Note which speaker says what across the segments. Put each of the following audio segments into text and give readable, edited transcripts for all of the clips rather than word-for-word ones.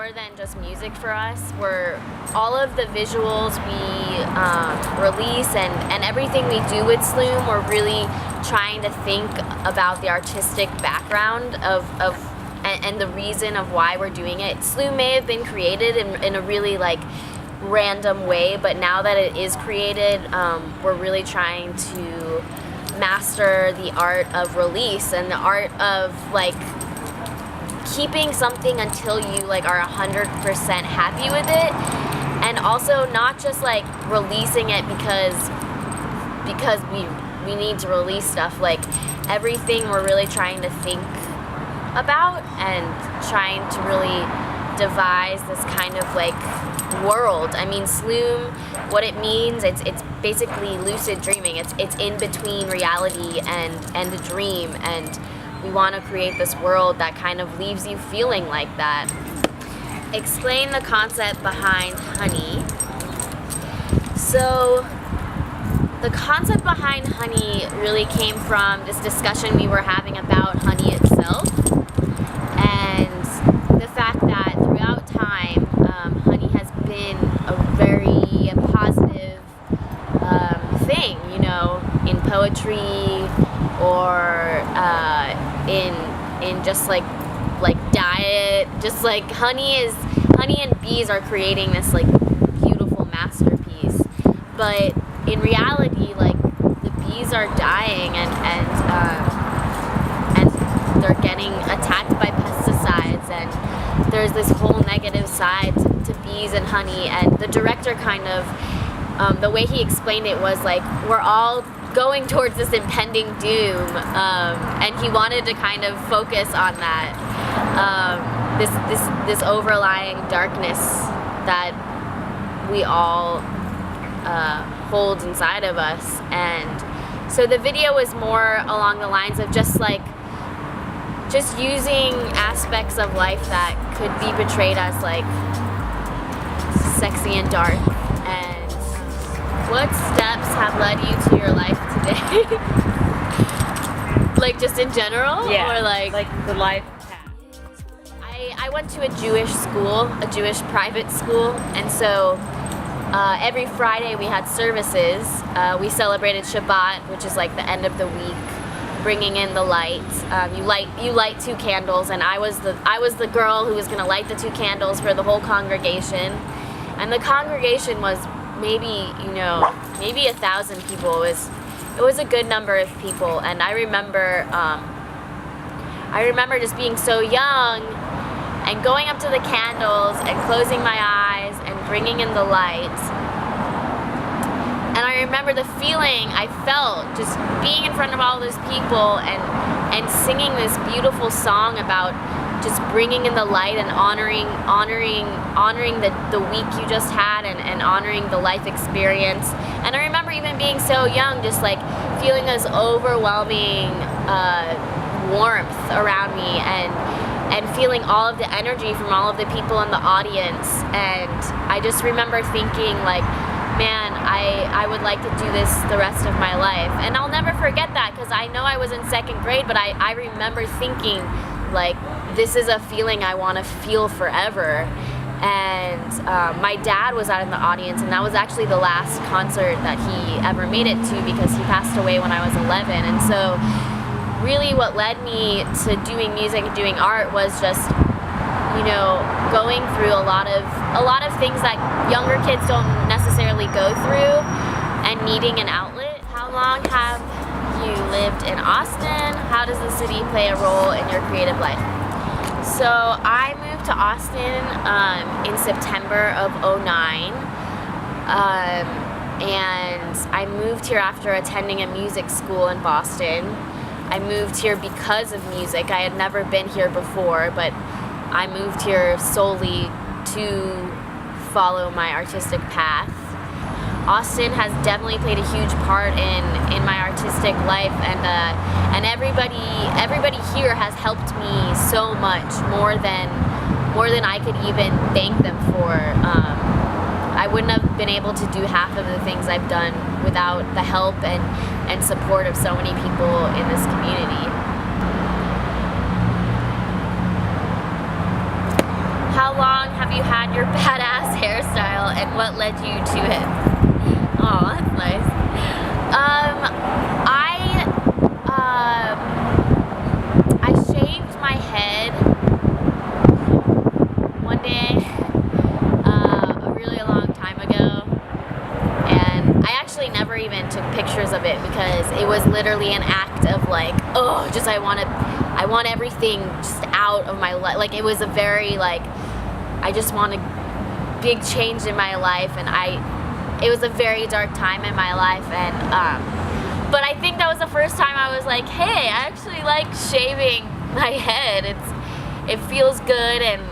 Speaker 1: more than just music for us. We're all of the visuals we release and everything we do with Slooom, we're really trying to think about the artistic background and the reason of why we're doing it. Slooom may have been created in a really like random way, but now that it is created, we're really trying to master the art of release and the art of like keeping something until you like are 100% happy with it, and also not just like releasing it because we need to release stuff. Like everything we're really trying to think about and trying to really devise this kind of like world. I mean, Slooom, what it means, it's basically lucid dreaming. It's in between reality and a dream, and we want to create this world that kind of leaves you feeling like that. Explain the concept behind honey. So the concept behind honey really came from this discussion we were having about honey itself, and the fact that throughout time, honey has been a very positive thing, you know, in poetry or in just like diet. Just like honey and bees are creating this like beautiful masterpiece, but in reality, like the bees are dying and they're getting attacked by pesticides, and there's this whole negative side to bees and honey. And the director kind of, the way he explained it was like, we're all going towards this impending doom, and he wanted to kind of focus on that, this overlying darkness that we all hold inside of us. And so the video was more along the lines of just using aspects of life that could be portrayed as like sexy and dark. And what steps have led you to your life today? Like just in general?
Speaker 2: Yeah,
Speaker 1: or like
Speaker 2: the life path.
Speaker 1: I went to a Jewish school, a Jewish private school, and so every Friday we had services. We celebrated Shabbat, which is like the end of the week, bringing in the light. You light 2 candles, and I was the girl who was going to light the 2 candles for the whole congregation. And the congregation was maybe 1,000 people. It was a good number of people, and I remember just being so young and going up to the candles and closing my eyes and bringing in the light. And I remember the feeling I felt just being in front of all those people and singing this beautiful song about just bringing in the light and honoring the week you just had and honoring the life experience. And I remember even being so young, just like feeling this overwhelming warmth around me and feeling all of the energy from all of the people in the audience. And I just remember thinking like, man, I would like to do this the rest of my life. And I'll never forget that, because I know I was in 2nd grade, but I remember thinking like, this is a feeling I want to feel forever. And my dad was out in the audience, and that was actually the last concert that he ever made it to, because he passed away when I was 11. And so really what led me to doing music and doing art was just, going through a lot of things that younger kids don't necessarily go through, and needing an outlet. How long have you lived in Austin? How does the city play a role in your creative life? So I moved to Austin in September of '09, and I moved here after attending a music school in Boston. I moved here because of music. I had never been here before, but I moved here solely to follow my artistic path. Austin has definitely played a huge part in my artistic life, and everybody here has helped me so much, more than I could even thank them for. I wouldn't have been able to do half of the things I've done without the help and support of so many people in this community. How long have have you had your badass hairstyle, and what led you to it? Oh, that's nice. I shaved my head one day a really long time ago, and I actually never even took pictures of it because it was literally an act of like, oh, just I want everything just out of my life. Like, it was a very like, I just want a big change in my life, and it was a very dark time in my life, and but I think that was the first time I was like, hey, I actually like shaving my head. It feels good, and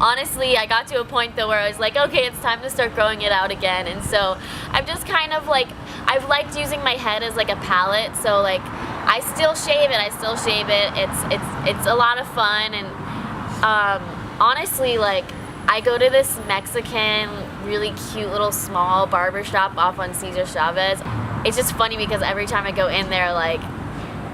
Speaker 1: honestly, I got to a point though where I was like, okay, it's time to start growing it out again. And so I'm just kind of like, I've liked using my head as like a palette. So like, I still shave it. It's a lot of fun, and honestly, like, I go to this Mexican, really cute little small barbershop off on Cesar Chavez. It's just funny because every time I go in there, like,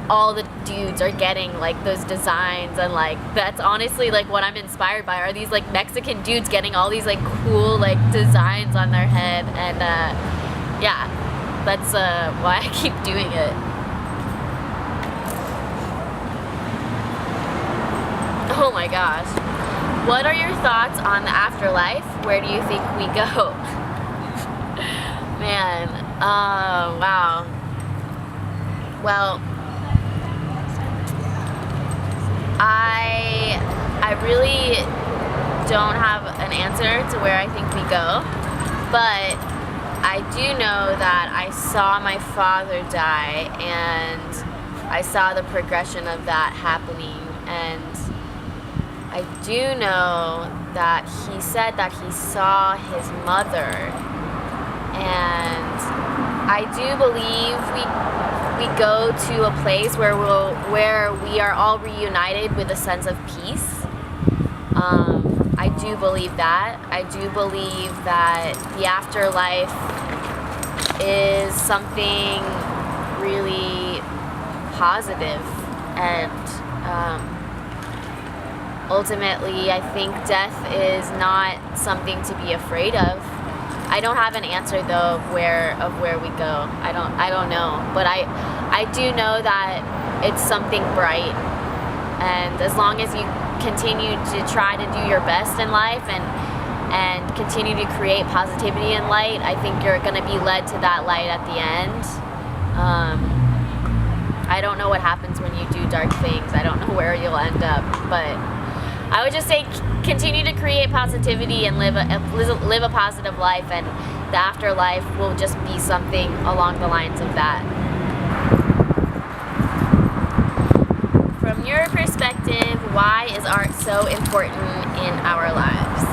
Speaker 1: all the dudes are getting like those designs, and like, that's honestly like what I'm inspired by, are these like Mexican dudes getting all these like cool like designs on their head. And yeah, that's why I keep doing it. Oh my gosh. What are your thoughts on the afterlife? Where do you think we go? Man, wow. Well, I really don't have an answer to where I think we go, but I do know that I saw my father die, and I saw the progression of that happening, and I do know that he said that he saw his mother, and I do believe we go to a place where we are all reunited with a sense of peace. I do believe that. I do believe that the afterlife is something really positive, and ultimately, I think death is not something to be afraid of. I don't have an answer though of where we go. I don't know, but I do know that it's something bright, and as long as you continue to try to do your best in life and continue to create positivity and light, I think you're going to be led to that light at the end. I don't know what happens when you do dark things. I don't know where you'll end up, but I would just say continue to create positivity and live a positive life, and the afterlife will just be something along the lines of that. From your perspective, why is art so important in our lives?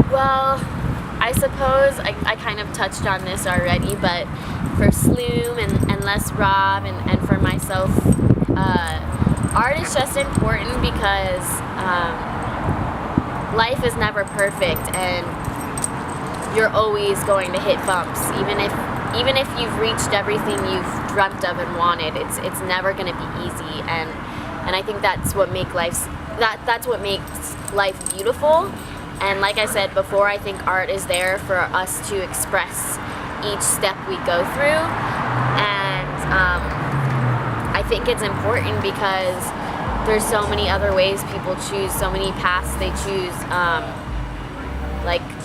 Speaker 1: Well, I suppose I kind of touched on this already, but for Slooom and Les Rob and for myself, art is just important because life is never perfect, and you're always going to hit bumps. Even if you've reached everything you've dreamt of and wanted, it's never going to be easy. And I think that's what makes life beautiful. And like I said before, I think art is there for us to express each step we go through. And I think it's important because there's so many other ways people choose, so many paths they choose,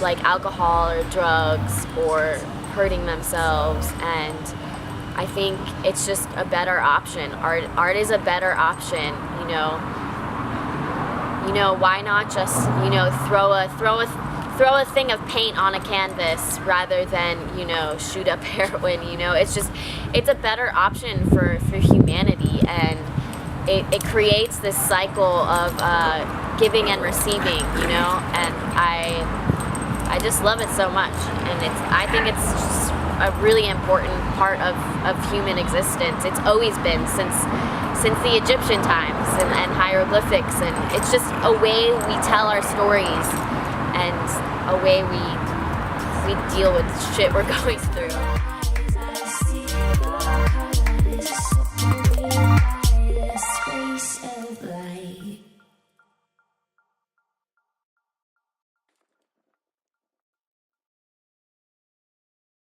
Speaker 1: like alcohol or drugs or hurting themselves. And I think it's just a better option. Art is a better option, you know. Why not just, throw a thing of paint on a canvas rather than, shoot up heroin, it's a better option for humanity, and it creates this cycle of giving and receiving, and I just love it so much, and I think it's just a really important part of human existence. It's always been since the Egyptian times and hieroglyphics, and it's just a way we tell our stories and a way we deal with shit we're going through.